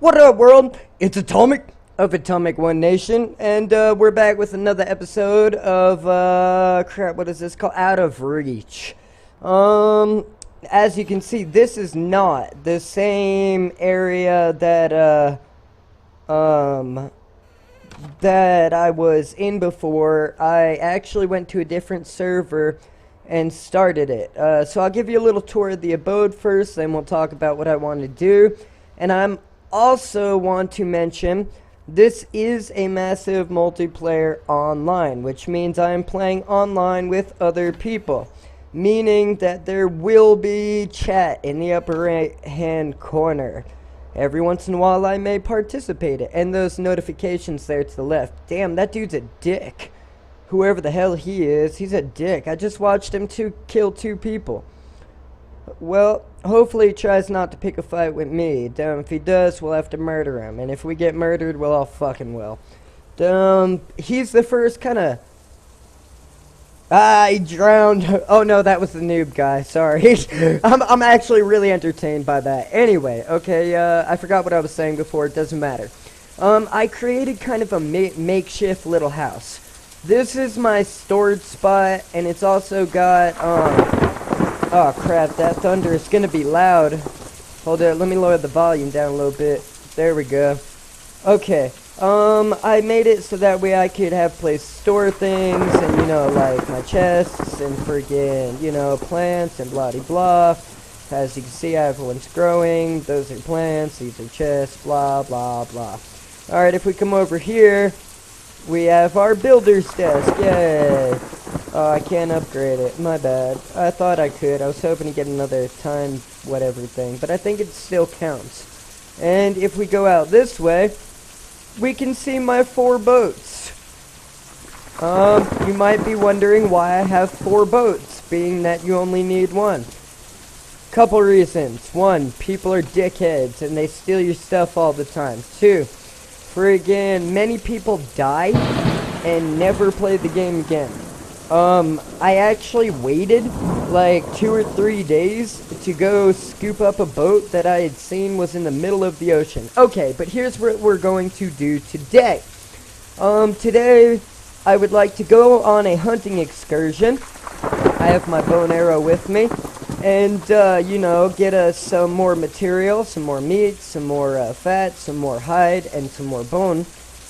What up, world? It's Atomic of Atomic One Nation, and we're back with another episode of crap. What is this called? Out of Reach. As you can see, this is not the same area that that I was in before. I actually went to a different server and started it. So I'll give you a little tour of the abode first, then we'll talk about what I want to do. And I'm also want to mention this is a massive multiplayer online, which means I am playing online with other people, meaning that there will be chat in the upper right hand corner. Every once in a while I may participate in, and those notifications there to the left. Damn, that dude's a dick. Whoever the hell he is, he's a dick. I just watched him kill two people. Well, hopefully he tries not to pick a fight with me. If he does, we'll have to murder him. And if we get murdered, we'll all fucking will. He's the first kind of... he drowned. Oh no, that was the noob guy. Sorry. I'm actually really entertained by that. Anyway, okay, I forgot what I was saying before. It doesn't matter. I created kind of a makeshift little house. This is my storage spot, and it's also got, oh crap, that thunder is gonna be loud. Hold it, let me lower the volume down a little bit. There we go. Okay, I made it so that way I could have place to store things, and you know, like my chests, and friggin', you know, plants, and blah de blah. As you can see, everyone's growing. Those are plants, these are chests, blah blah blah. Alright, if we come over here, we have our builder's desk. Yay! Oh, I can't upgrade it. My bad. I thought I could. I was hoping to get another time whatever thing, but I think it still counts. And if we go out this way, we can see my 4 boats. You might be wondering why I have 4 boats, being that you only need 1. Couple reasons. 1, people are dickheads and they steal your stuff all the time. 2, friggin' many people die and never play the game again. I actually waited like 2 or 3 days to go scoop up a boat that I had seen was in the middle of the ocean. Okay, but here's what we're going to do today. Today I would like to go on a hunting excursion. I have my bow and arrow with me. And, you know, get us some more material, some more meat, some more fat, some more hide, and some more bone.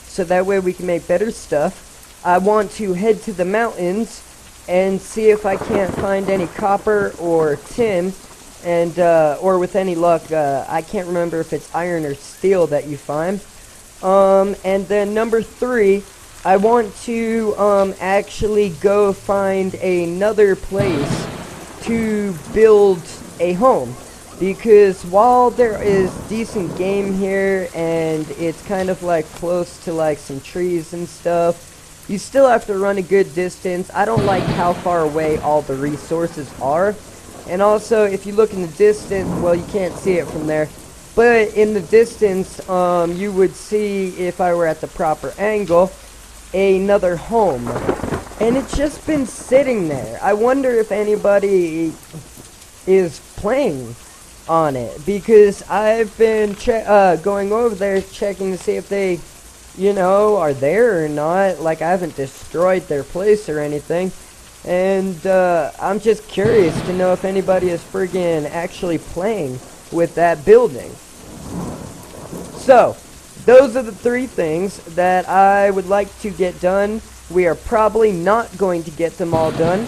So that way we can make better stuff. I want to head to the mountains and see if I can't find any copper or tin. And, or with any luck, I can't remember if it's iron or steel that you find. And then number 3, I want to, actually go find another place to build a home, because while there is decent game here and it's kind of like close to like some trees and stuff, you still have to run a good distance. I don't like how far away all the resources are, and also if you look in the distance, well, you can't see it from there, but in the distance you would see, if I were at the proper angle, another home. And it's just been sitting there. I wonder if anybody is playing on it, because I've been going over there checking to see if they, you know, are there or not. Like, I haven't destroyed their place or anything. And I'm just curious to know if anybody is friggin' actually playing with that building. So, those are the 3 things that I would like to get done. We are probably not going to get them all done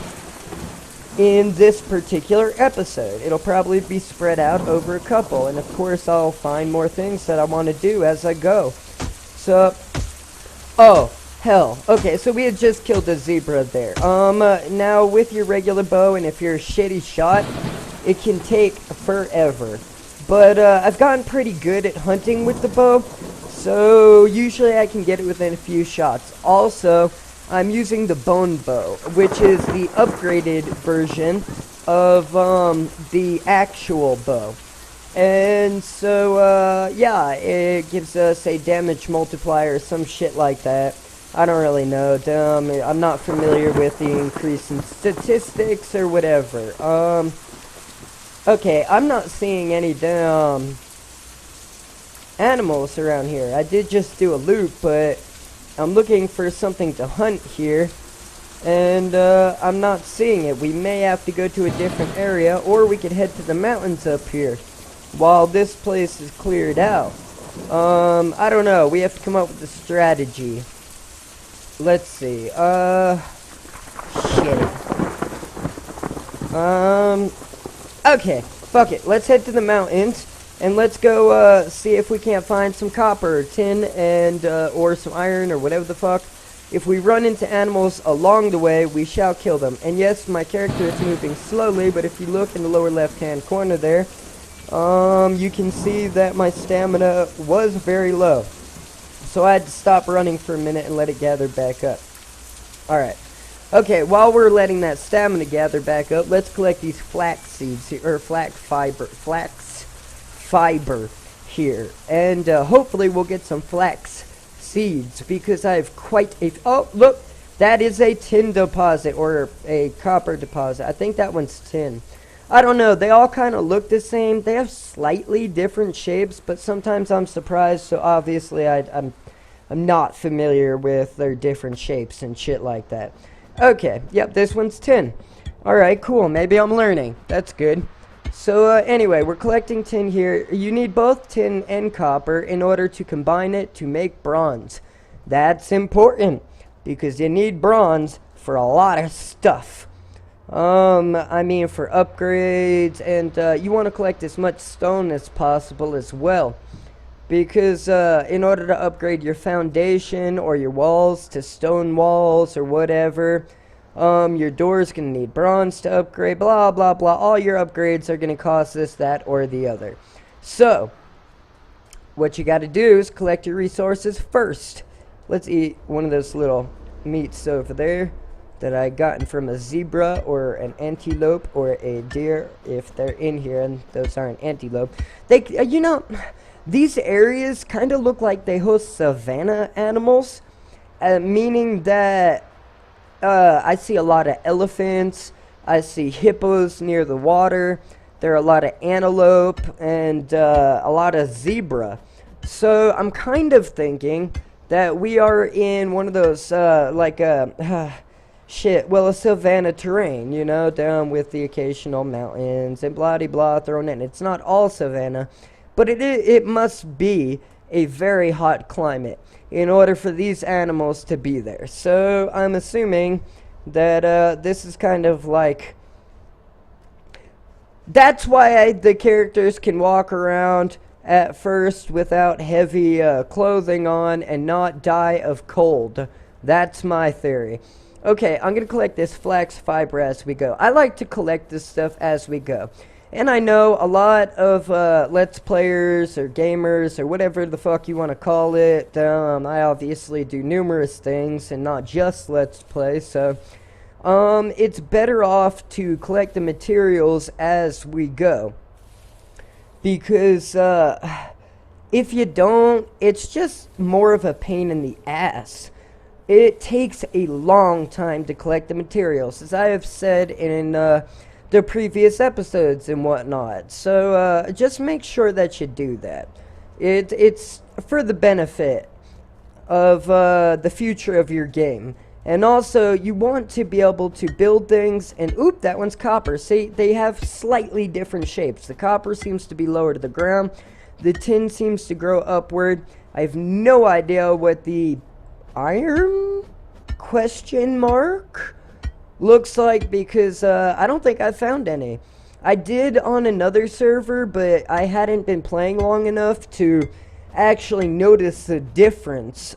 in this particular episode. It'll probably be spread out over a couple, and of course I'll find more things that I want to do as I go. So, oh, hell. Okay, so we had just killed a zebra there. Now with your regular bow, and if you're a shitty shot, it can take forever. But, I've gotten pretty good at hunting with the bow, so usually I can get it within a few shots. Also, I'm using the bone bow, which is the upgraded version of the actual bow. And so, yeah, it gives us a damage multiplier or some shit like that. I don't really know. I'm not familiar with the increase in statistics or whatever. Okay, I'm not seeing any animals around here. I did just do a loop, but I'm looking for something to hunt here, and I'm not seeing it. We may have to go to a different area, or we could head to the mountains up here while this place is cleared out. I don't know. We have to come up with a strategy. Let's see. Shit. Okay. Fuck it. Let's head to the mountains, and let's go, see if we can't find some copper or tin and, or some iron or whatever the fuck. If we run into animals along the way, we shall kill them. And yes, my character is moving slowly, but if you look in the lower left-hand corner there, you can see that my stamina was very low. So I had to stop running for a minute and let it gather back up. Alright. Okay, while we're letting that stamina gather back up, let's collect these flax seeds here, or flax fiber here. And hopefully we'll get some flax seeds, because I have quite a... Oh, look! That is a tin deposit, or a copper deposit. I think that one's tin. I don't know, they all kind of look the same. They have slightly different shapes, but sometimes I'm surprised, so obviously I'm not familiar with their different shapes and shit like that. Okay, yep, this one's tin. Alright, cool, maybe I'm learning. That's good. So, anyway, we're collecting tin here. You need both tin and copper in order to combine it to make bronze. That's important, because you need bronze for a lot of stuff. I mean for upgrades, and you want to collect as much stone as possible as well, because in order to upgrade your foundation or your walls to stone walls or whatever, your door's gonna need bronze to upgrade, blah blah blah. All your upgrades are gonna cost this, that, or the other. So what you gotta do is collect your resources first. Let's eat one of those little meats over there that I gotten from a zebra or an antelope or a deer, if they're in here, and those aren't antelope. They, you know, these areas kind of look like they host savanna animals, meaning that I see a lot of elephants, I see hippos near the water, there are a lot of antelope, and a lot of zebra. So I'm kind of thinking that we are in one of those, shit, well, a savanna terrain, you know, down with the occasional mountains and blah-de-blah thrown in. It's not all savanna, but it must be a very hot climate in order for these animals to be there. So I'm assuming that this is kind of like... That's why the characters can walk around at first without heavy clothing on and not die of cold. That's my theory. Okay, I'm going to collect this flax fiber as we go. I like to collect this stuff as we go. And I know a lot of Let's Players or gamers or whatever the fuck you want to call it. I obviously do numerous things and not just Let's Play, so it's better off to collect the materials as we go. Because if you don't, it's just more of a pain in the ass. It takes a long time to collect the materials, as I have said in the previous episodes and whatnot. So just make sure that you do that. It's for the benefit of the future of your game. And also, you want to be able to build things, and oop, that one's copper. See, they have slightly different shapes. The copper seems to be lower to the ground. The tin seems to grow upward. I have no idea what the iron question mark looks like, because I don't think I found any. I did on another server, but I hadn't been playing long enough to actually notice the difference.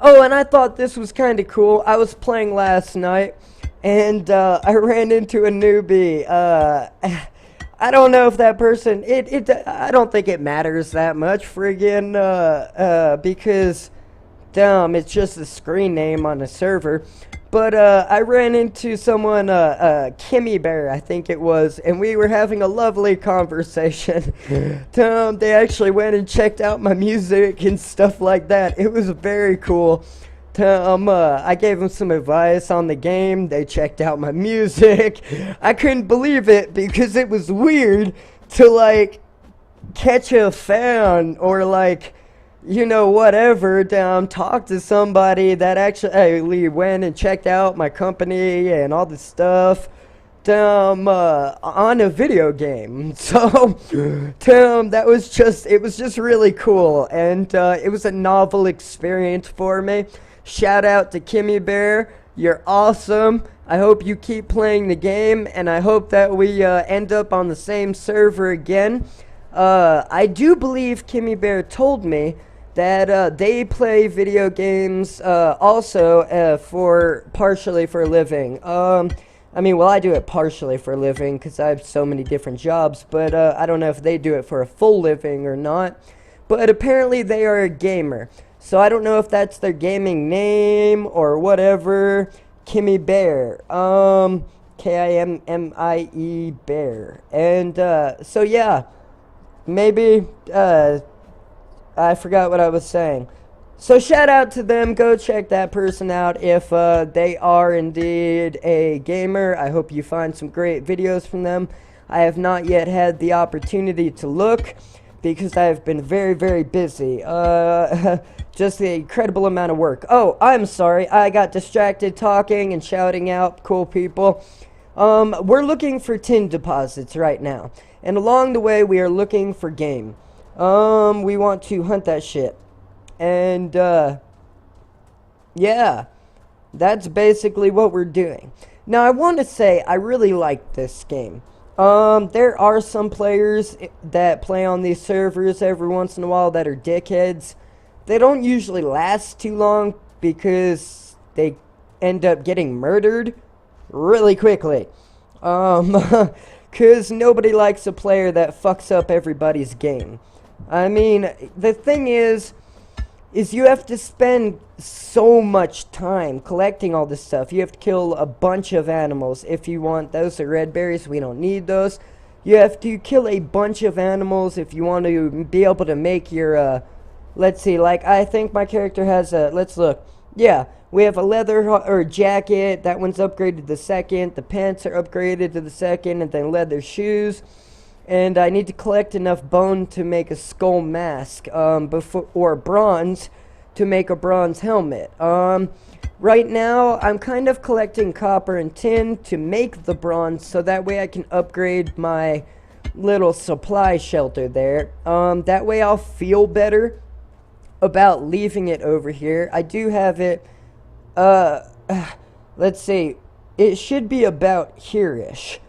Oh, and I thought this was kind of cool. I was playing last night, and I ran into a newbie. I don't know if that person, I don't think it matters that much, friggin', because, damn, it's just a screen name on a server. But I ran into someone, Kimmy Bear, I think it was, and we were having a lovely conversation. They actually went and checked out my music and stuff like that. It was very cool. I gave them some advice on the game. They checked out my music. I couldn't believe it because it was weird to, like, catch a fan or like, you know, whatever, talk to somebody that actually went and checked out my company and all this stuff, on a video game. So, it was just really cool, and it was a novel experience for me. Shout out to Kimmy Bear, you're awesome. I hope you keep playing the game, and I hope that we end up on the same server again. I do believe Kimmy Bear told me that they play video games also for partially for a living. I mean, well, I do it partially for a living because I have so many different jobs, but I don't know if they do it for a full living or not. But apparently they are a gamer. So I don't know if that's their gaming name or whatever. Kimmy Bear. Kimmie Bear. And so yeah, maybe I forgot what I was saying. So shout out to them. Go check that person out if they are indeed a gamer. I hope you find some great videos from them. I have not yet had the opportunity to look because I have been very, very busy. Just the incredible amount of work. Oh, I'm sorry. I got distracted talking and shouting out cool people. We're looking for tin deposits right now. And along the way, we are looking for game. We want to hunt that shit. And, yeah, that's basically what we're doing. Now, I want to say I really like this game. There are some players that play on these servers every once in a while that are dickheads. They don't usually last too long because they end up getting murdered really quickly. Because nobody likes a player that fucks up everybody's game. I mean, the thing is you have to spend so much time collecting all this stuff. You have to kill a bunch of animals if you want. Those are red berries. We don't need those. You have to kill a bunch of animals if you want to be able to make your, let's see, like, I think my character has a, let's look. Yeah, we have a leather or jacket. That one's upgraded to the second. The pants are upgraded to the second, and then leather shoes. And I need to collect enough bone to make a skull mask, or bronze to make a bronze helmet. Right now, I'm kind of collecting copper and tin to make the bronze, so that way I can upgrade my little supply shelter there. That way I'll feel better about leaving it over here. I do have it, let's see, it should be about here-ish.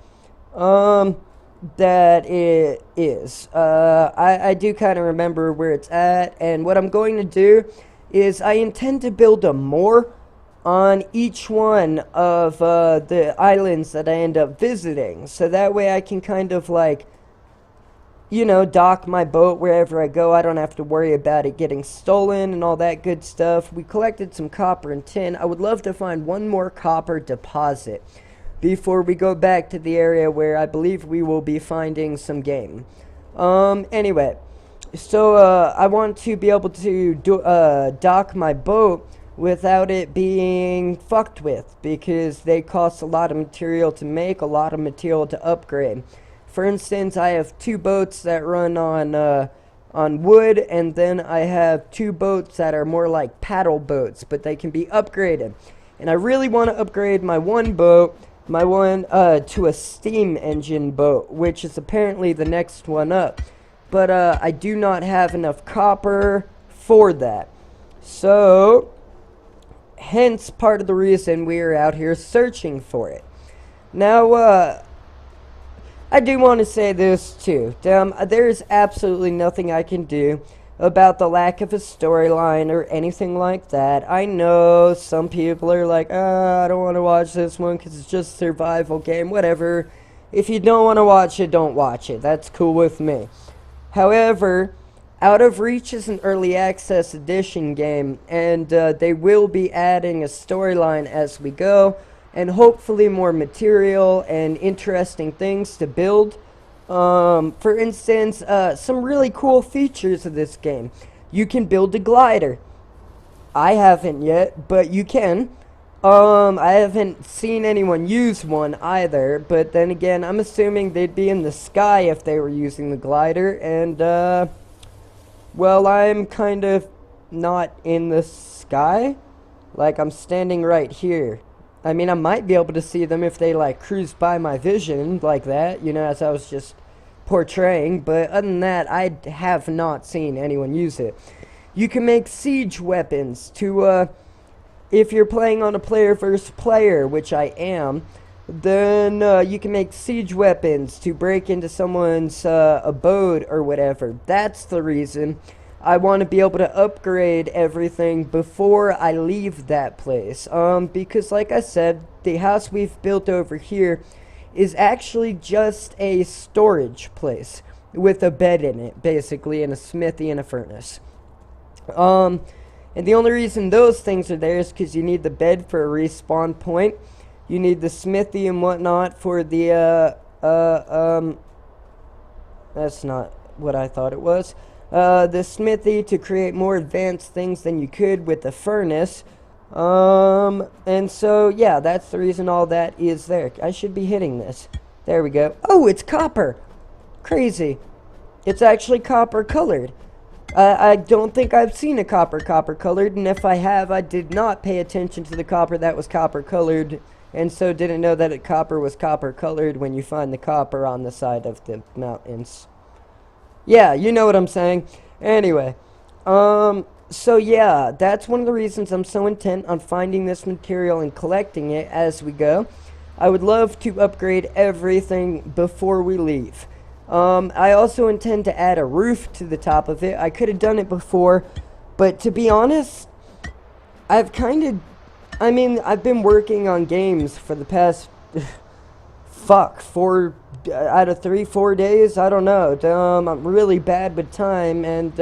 That it is. I do kind of remember where it's at, and what I'm going to do is I intend to build a moor on each one of the islands that I end up visiting, so that way I can kind of like, you know, dock my boat wherever I go. I don't have to worry about it getting stolen and all that good stuff. We collected some copper and tin. I would love to find one more copper deposit before we go back to the area where I believe we will be finding some game. Anyway, so I want to be able to dock my boat without it being fucked with, because they cost a lot of material to make, a lot of material to upgrade. For instance, I have 2 boats that run on wood, and then I have 2 boats that are more like paddle boats, but they can be upgraded. And I really want to upgrade my one boat, to a steam engine boat, which is apparently the next one up. But I do not have enough copper for that. So, hence part of the reason we are out here searching for it. Now, I do want to say this too. There is absolutely nothing I can do about the lack of a storyline or anything like that. I know some people are like, I don't want to watch this one because it's just a survival game, whatever. If you don't want to watch it, don't watch it. That's cool with me. However, Out of Reach is an early access edition game, and they will be adding a storyline as we go, and hopefully more material and interesting things to build. For instance, some really cool features of this game. You can build a glider. I haven't yet, but you can. I haven't seen anyone use one either, but then again, I'm assuming they'd be in the sky if they were using the glider, and, well, I'm kind of not in the sky. Like, I'm standing right here. I mean, I might be able to see them if they, like, cruise by my vision like that, you know, as I was just portraying, but other than that, I have not seen anyone use it. You can make siege weapons to, if you're playing on a player versus player, which I am, then you can make siege weapons to break into someone's abode or whatever. That's the reason I want to be able to upgrade everything before I leave that place. Because like I said, the house we've built over here is actually just a storage place with a bed in it, basically, and a smithy and a furnace. And the only reason those things are there is because you need the bed for a respawn point. You need the smithy and whatnot for the, that's not what I thought it was. The smithy to create more advanced things than you could with the furnace. And so, yeah, that's the reason all that is there. I should be hitting this. There we go. Oh, it's copper! Crazy. It's actually copper colored. I don't think I've seen a copper colored, and if I have, I did not pay attention to the copper that was copper colored, and so didn't know that copper was copper colored when you find the copper on the side of the mountains. Yeah, you know what I'm saying. Anyway, so yeah, that's one of the reasons I'm so intent on finding this material and collecting it as we go. I would love to upgrade everything before we leave. I also intend to add a roof to the top of it. I could have done it before, but to be honest, I've been working on games for the past, 4 out of 3-4 days, I don't know. I'm really bad with time, and,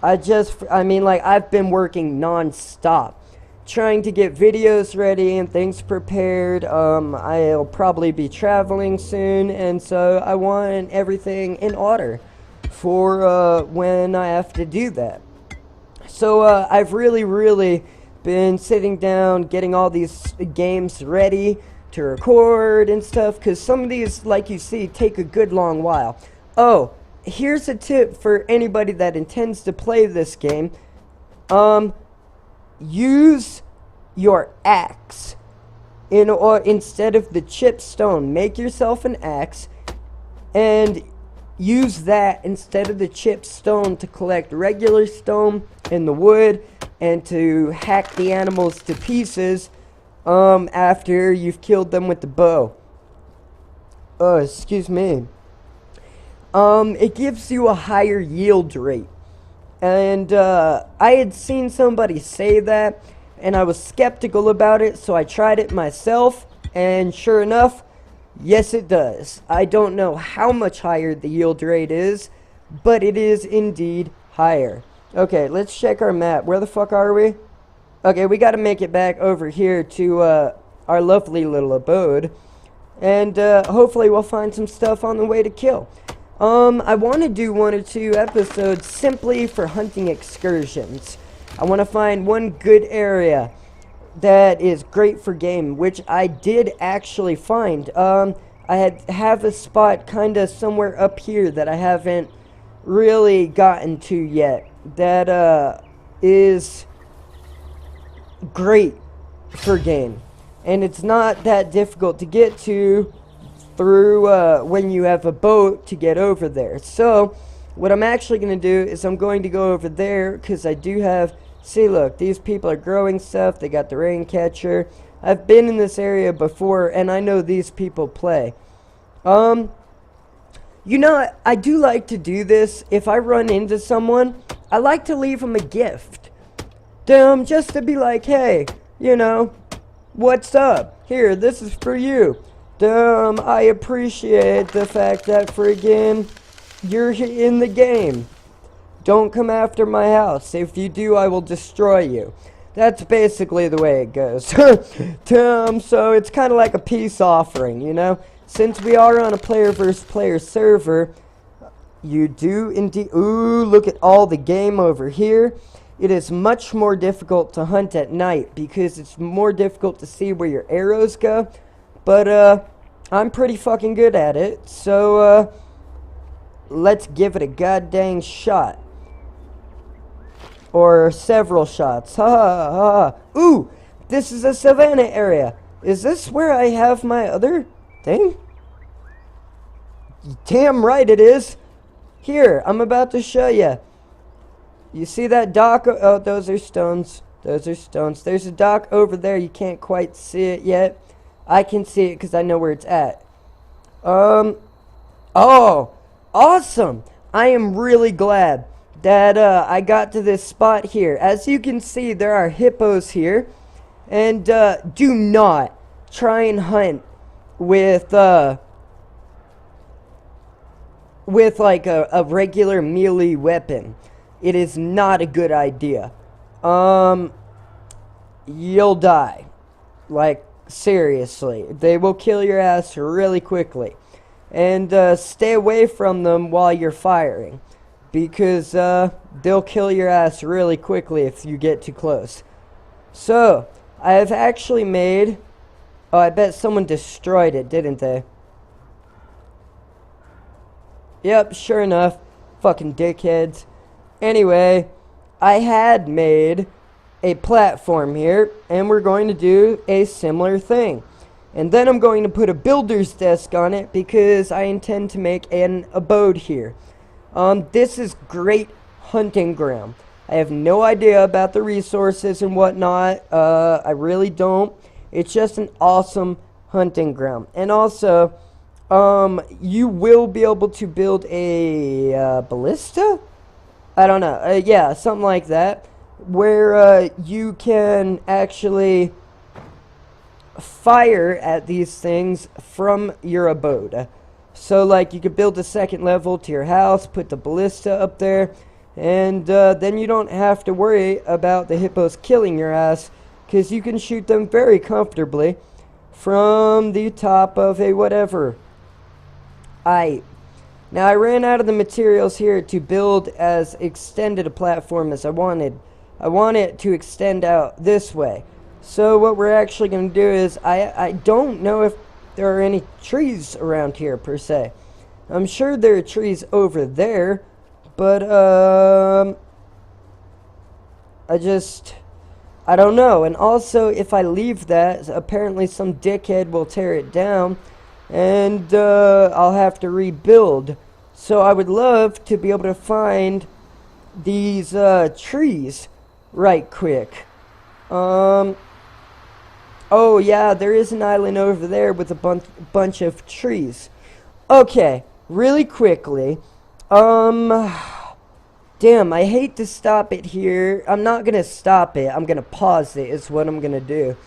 I've been working non-stop, trying to get videos ready and things prepared. I'll probably be traveling soon, and so I want everything in order for when I have to do that. So I've really been sitting down, getting all these games ready to record and stuff, because some of these, like you see, take a good long while. Oh, here's a tip for anybody that intends to play this game. Use your axe instead of the chipped stone. Make yourself an axe and use that instead of the chipped stone to collect regular stone and the wood and to hack the animals to pieces after you've killed them with the bow. Oh, excuse me. It gives you a higher yield rate. And I had seen somebody say that, and I was skeptical about it, so I tried it myself, and sure enough, yes it does. I don't know how much higher the yield rate is, but it is indeed higher. Okay, let's check our map. Where the fuck are we? Okay, we gotta make it back over here to our lovely little abode, and hopefully we'll find some stuff on the way to kill. I want to do 1 or 2 episodes simply for hunting excursions. I want to find one good area that is great for game, which I did actually find. I have a spot kind of somewhere up here that I haven't really gotten to yet that is great for game. And it's not that difficult to get to through when you have a boat to get over there. So what I'm actually going to do is I'm going to go over there because I do have, see, look, these people are growing stuff. They got the rain catcher. I've been in this area before and I know these people play. You know, I do like to do this. If I run into someone, I like to leave them a gift. Just to be like, hey, you know, what's up? Here, this is for you. I appreciate the fact that friggin' you're in the game. Don't come after my house. If you do, I will destroy you. That's basically the way it goes. So it's kind of like a peace offering, you know? Since we are on a player versus player server, you do indeed... Ooh, look at all the game over here. it is much more difficult to hunt at night because it's more difficult to see where your arrows go. But I'm pretty fucking good at it, so let's give it a goddamn shot. Or several shots. Ha ha ha. Ooh, this is a savanna area. Is this where I have my other thing? Damn right it is. Here, I'm about to show you. You see that dock? Oh, those are stones. Those are stones. There's a dock over there. You can't quite see it yet. I can see it because I know where it's at. Oh, awesome. I am really glad that I got to this spot here. As you can see, there are hippos here. And do not try and hunt with like a regular melee weapon. It is not a good idea. You'll die. Like, seriously. They will kill your ass really quickly. And stay away from them while you're firing. Because they'll kill your ass really quickly if you get too close. So, I have actually made... Oh, I bet someone destroyed it, didn't they? Yep, sure enough. Fucking dickheads. Anyway, I had made a platform here, and we're going to do a similar thing. And then I'm going to put a builder's desk on it because I intend to make an abode here. This is great hunting ground. I have no idea about the resources and whatnot. I really don't. It's just an awesome hunting ground. And also, you will be able to build a ballista? I don't know. Yeah, something like that. Where you can actually fire at these things from your abode. So, like, you could build a second level to your house, put the ballista up there, and then you don't have to worry about the hippos killing your ass, because you can shoot them very comfortably from the top of a whatever. Now, I ran out of the materials here to build as extended a platform as I wanted. I want it to extend out this way. So what we're actually going to do is, I don't know if there are any trees around here, per se. I'm sure there are trees over there, but, I don't know. And also, if I leave that, apparently some dickhead will tear it down, and I'll have to rebuild. So I would love to be able to find these trees right quick. Oh yeah, there is an island over there with a bunch of trees. Okay, really quickly. Damn, I hate to stop it here. I'm not gonna stop it. I'm gonna pause it is what I'm gonna do.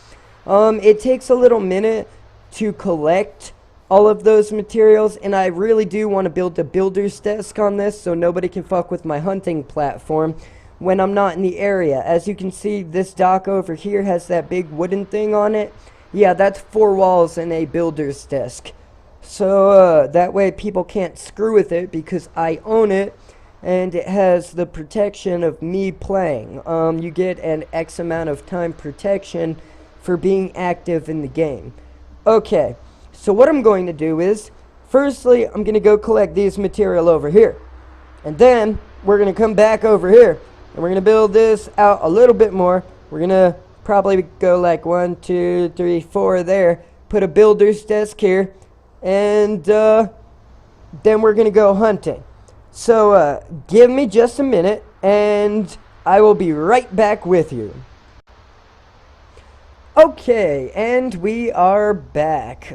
It takes a little minute to collect all of those materials, and I really do want to build a builder's desk on this so nobody can fuck with my hunting platform when I'm not in the area. As you can see, this dock over here has that big wooden thing on it. Yeah, that's 4 walls and a builder's desk. So that way people can't screw with it because I own it, and it has the protection of me playing. You get an X amount of time protection for being active in the game. Okay. So what I'm going to do is, firstly, I'm going to go collect these material over here. And then, we're going to come back over here. And we're going to build this out a little bit more. We're going to probably go like 1, 2, 3, 4 there. Put a builder's desk here. And then we're going to go hunting. So, give me just a minute, and I will be right back with you. Okay, and we are back.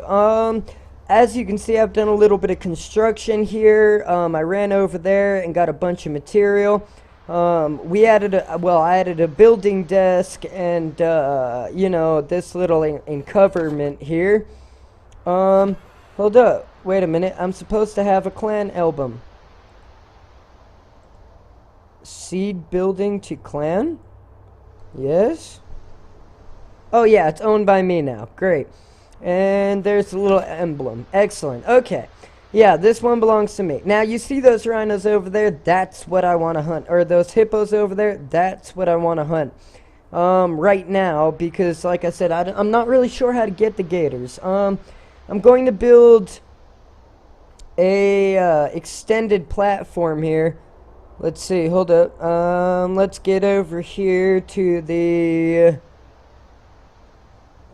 As you can see, I've done a little bit of construction here. I ran over there and got a bunch of material. I added a building desk and, you know, this little encumberment here. Hold up. Wait a minute. I'm supposed to have a clan album. Seed building to clan? Yes? Oh yeah, it's owned by me now. Great. And there's a little emblem. Excellent. Okay. Yeah, this one belongs to me. Now, you see those rhinos over there? That's what I want to hunt. Or those hippos over there? That's what I want to hunt. Right now, because, like I said, I'm not really sure how to get the gators. I'm going to build a extended platform here. Let's see, hold up. Let's get over here to the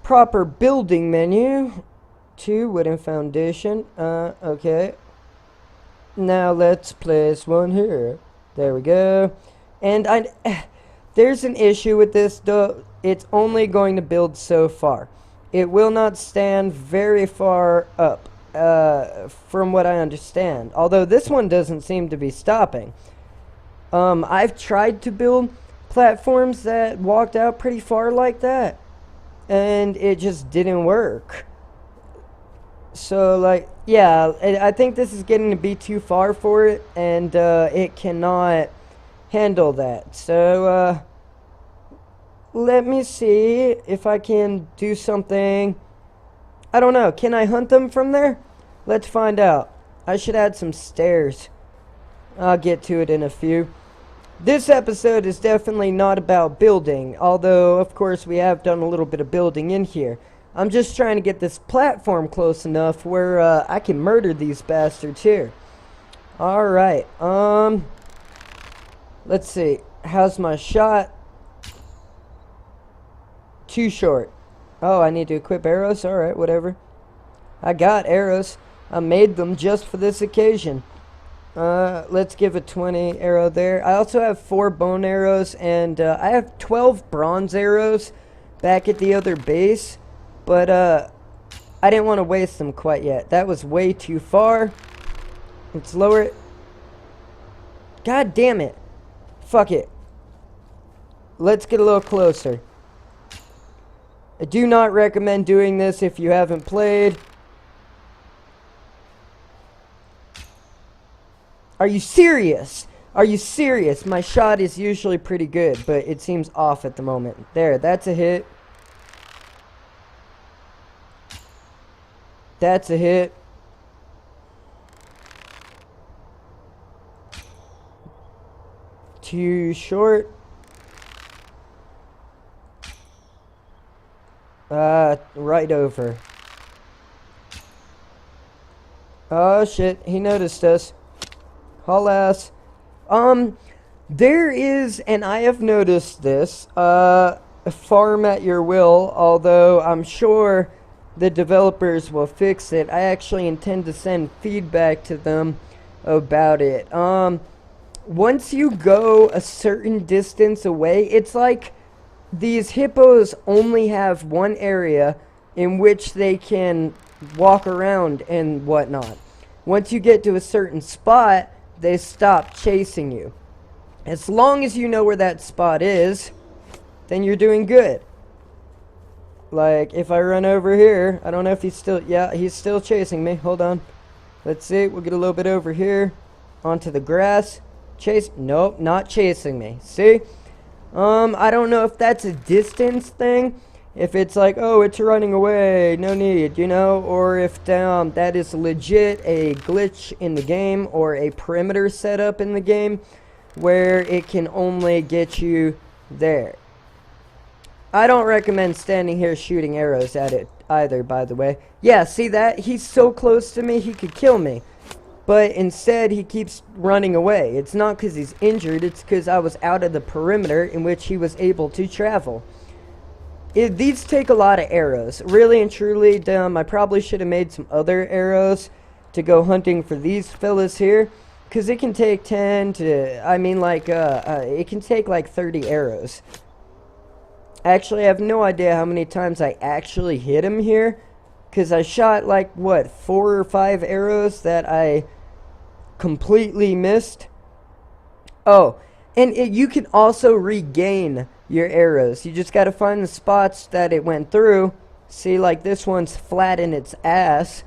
proper building menu. 2 wooden foundation. Okay. Now let's place one here. There we go. And there's an issue with this though. It's only going to build so far. It will not stand very far up, from what I understand. Although this one doesn't seem to be stopping. I've tried to build platforms that walked out pretty far like that, and it just didn't work. So, like, yeah, I think this is getting to be too far for it, and it cannot handle that. So, let me see if I can do something. I don't know. Can I hunt them from there? Let's find out. I should add some stairs. I'll get to it in a few. This episode is definitely not about building, although, of course, we have done a little bit of building in here. I'm just trying to get this platform close enough where I can murder these bastards here. Alright, let's see. How's my shot? Too short. Oh, I need to equip arrows? Alright, whatever. I got arrows. I made them just for this occasion. Let's give a 20 arrow there. I also have 4 bone arrows, and I have 12 bronze arrows back at the other base. But, I didn't want to waste them quite yet. That was way too far. Let's lower it. God damn it. Fuck it. Let's get a little closer. I do not recommend doing this if you haven't played. Are you serious? Are you serious? My shot is usually pretty good, but it seems off at the moment. There, that's a hit. That's a hit. Too short. Right over. Oh shit, he noticed us. Haul ass. There is, and I have noticed this, farm at your will, although I'm sure the developers will fix it. I actually intend to send feedback to them about it. Once you go a certain distance away, it's like these hippos only have one area in which they can walk around and whatnot. Once you get to a certain spot, they stop chasing you. As long as you know where that spot is, then you're doing good. Like, if I run over here, I don't know if he's still, yeah, he's still chasing me. Hold on. Let's see, we'll get a little bit over here. Onto the grass. Chase, nope, not chasing me. See? I don't know if that's a distance thing. If it's like, oh, it's running away, no need, you know? Or if that is legit a glitch in the game or a perimeter setup in the game where it can only get you there. I don't recommend standing here shooting arrows at it either, by the way. Yeah, see that? He's so close to me, he could kill me. But instead, he keeps running away. It's not because he's injured, it's because I was out of the perimeter in which he was able to travel. These take a lot of arrows. Really and truly, I probably should have made some other arrows to go hunting for these fellas here. Because it can take 10 to, I mean, like, it can take like 30 arrows. Actually, I have no idea how many times I actually hit him here. Because I shot like, what, 4 or 5 arrows that I completely missed. Oh, and you can also regain your arrows. You just got to find the spots that it went through. See, like this one's flat in its ass.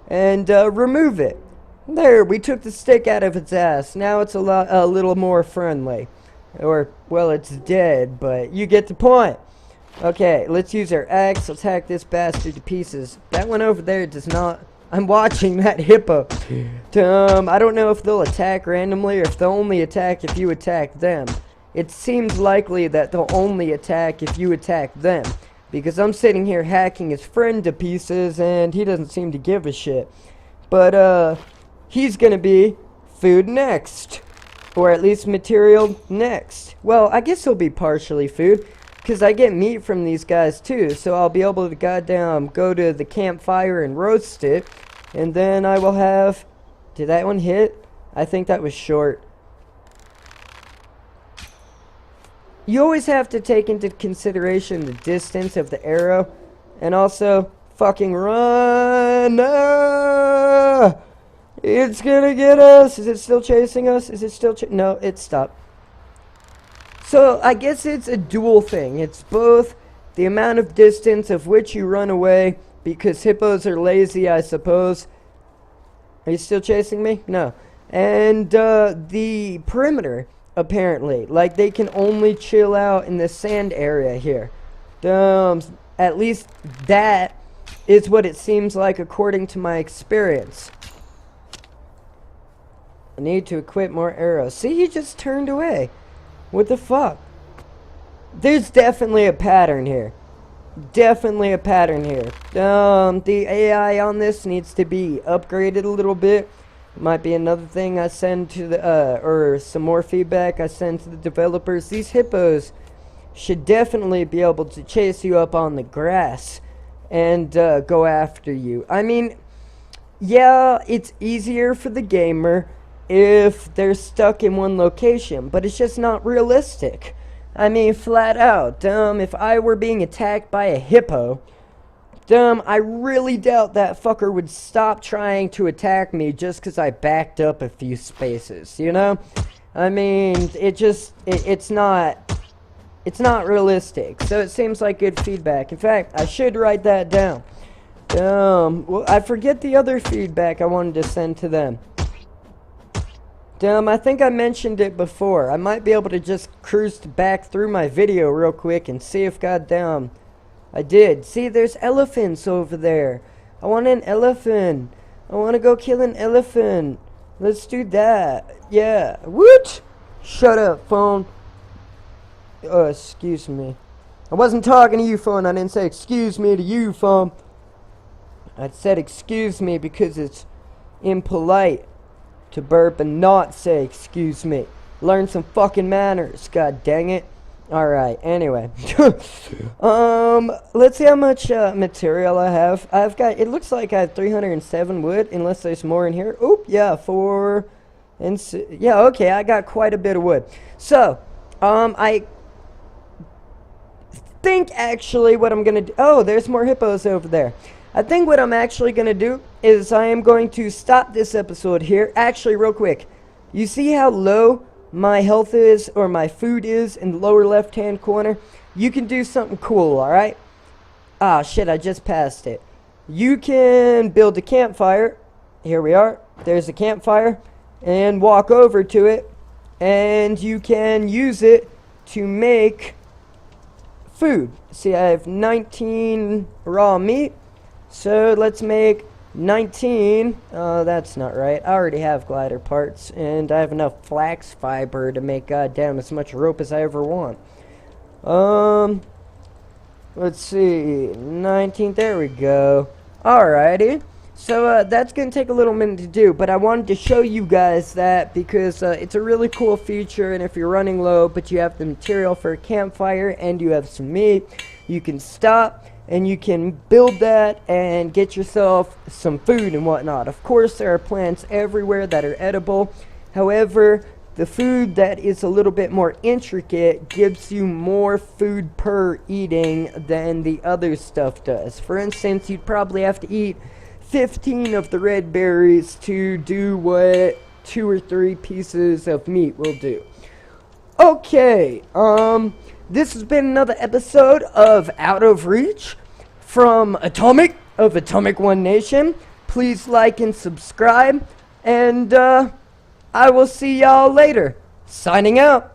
And remove it. There, we took the stick out of its ass. Now it's a little more friendly. Or, well, it's dead, but you get the point. Okay, let's use our axe. Let's hack this bastard to pieces. That one over there does not I'm watching that hippo. I don't know if they'll attack randomly or if they'll only attack if you attack them. It seems likely that they'll only attack if you attack them, because I'm sitting here hacking his friend to pieces and he doesn't seem to give a shit. But he's gonna be food next, or at least material next. Well, I guess he'll be partially food, because I get meat from these guys too, so I'll be able to goddamn go to the campfire and roast it, and then I will have... Did that one hit? I think that was short. You always have to take into consideration the distance of the arrow, and also fucking run. Ah! It's gonna get us. Is it still chasing us? Is it still no, it stopped. So I guess it's a dual thing. It's both the amount of distance of which you run away, because hippos are lazy, I suppose. Are you still chasing me? No. And the perimeter, apparently. Like, they can only chill out in the sand area here. At least that is what it seems like according to my experience. I need to equip more arrows. See, he just turned away. What the fuck? There's definitely a pattern here. Definitely a pattern here. The AI on this needs to be upgraded a little bit. Might be another thing I send to the, or some more feedback I send to the developers. These hippos should definitely be able to chase you up on the grass and go after you. I mean, yeah, it's easier for the gamer if they're stuck in one location, but it's just not realistic. I mean, flat out, if I were being attacked by a hippo, I really doubt that fucker would stop trying to attack me just because I backed up a few spaces, you know? I mean, it's not realistic, so it seems like good feedback. In fact, I should write that down. Well, I forget the other feedback I wanted to send to them. I think I mentioned it before. I might be able to just cruise back through my video real quick and see if goddamn I did. See, there's elephants over there. I want an elephant. I want to go kill an elephant. Let's do that. Yeah. Woot! Shut up, phone. Oh, excuse me. I wasn't talking to you, phone. I didn't say excuse me to you, phone. I said excuse me because it's impolite to burp and not say excuse me. Learn some fucking manners, god dang it. Alright, anyway. Let's see how much material I have. I've got, it looks like I have 307 wood, unless there's more in here. Oop, yeah, 4 and yeah, okay, I got quite a bit of wood. So, I think actually what I'm gonna do, oh, there's more hippos over there. I think what I'm actually going to do is I am going to stop this episode here. Actually, real quick, you see how low my health is, or my food is, in the lower left-hand corner? You can do something cool, alright? Ah, shit, I just passed it. You can build a campfire. Here we are. There's a campfire. And walk over to it. And you can use it to make food. See, I have 19 raw meat. So let's make 19. That's not right. I already have glider parts, and I have enough flax fiber to make goddamn as much rope as I ever want. Let's see. 19. There we go. Alrighty. So that's gonna take a little minute to do, but I wanted to show you guys that because it's a really cool feature, and if you're running low but you have the material for a campfire and you have some meat, you can stop and you can build that and get yourself some food and whatnot. Of course, there are plants everywhere that are edible. However, the food that is a little bit more intricate gives you more food per eating than the other stuff does. For instance, you'd probably have to eat 15 of the red berries to do what 2 or 3 pieces of meat will do. Okay, this has been another episode of Out of Reach from Atomic of Atomic One Nation. Please like and subscribe, and I will see y'all later. Signing out.